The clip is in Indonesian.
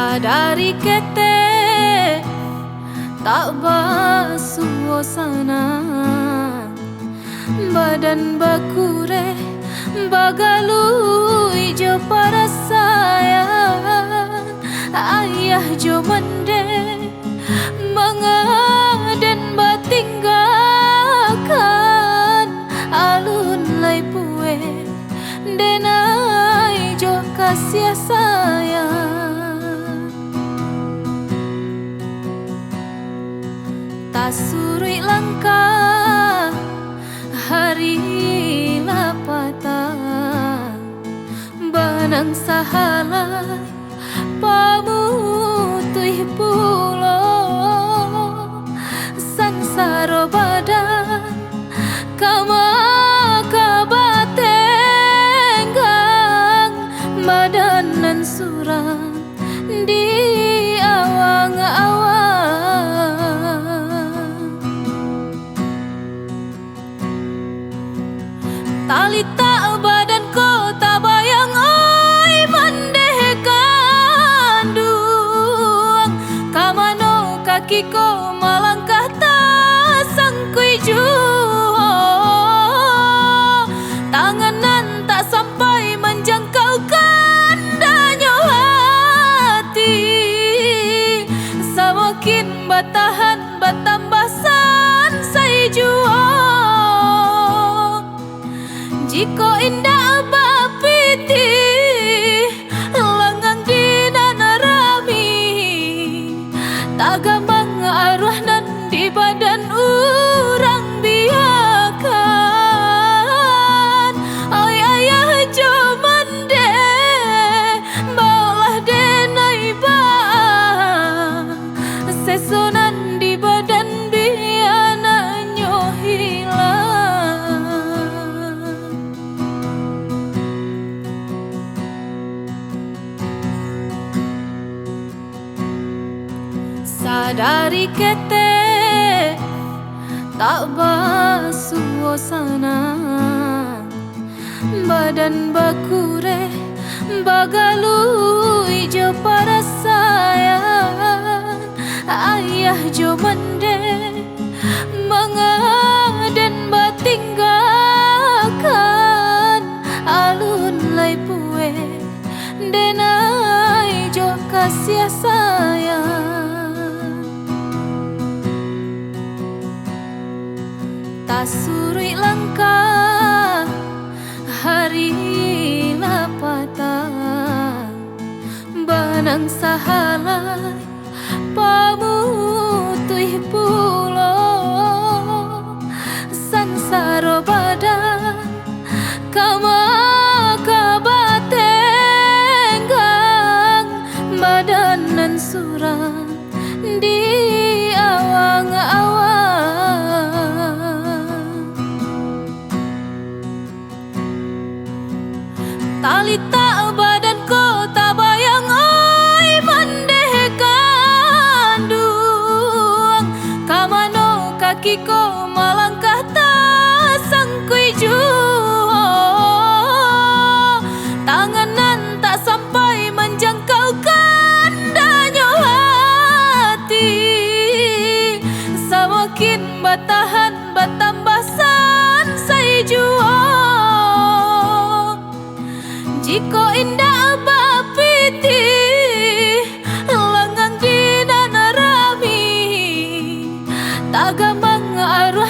Sadari kete tak basuasana, badan bakure bagalu ijo para sayang. Ayah jo mande mengaden batinggalkan alun lai pue denai jo kasih sayang. Tak surui langkah hari lapatang benang sahalai pamutui pulo sansaro badan kama kabatenggang badanan surang di awang-awang. Talita badan ko tabayang oi mandehekan duang kamano kaki ko malangkah tasangkui juo tanganan tak sampai menjangkau kandanya hati semakin batahan batambasan sai juo. Jiko indah bapiti langang dinanarami tak gampang arwah nan di badan urang biakan. Oi ayah jo mande baulah denai ba sesonan di badan biana nyo hilang. Sadari kete tak basuasana, badan bakure bagalu ijo para sayang. Ayah jo mande mengaden batinggalkan alun lai pue denai jo kasih sayang. Tak surui langkah hari lapatang benang sahalai pamutui pulo sansaro badan kama kabatenggang badanan surang di awang-awang. Talita badan ko tabayang oi mandehekan duang kamano kaki ko malangkah tasangkui juo tanganan tak sampai menjangkau kandanya hati semakin batahan batambasan sai juo. Jiko indah bapiti langang dinanarami tak gampang arwah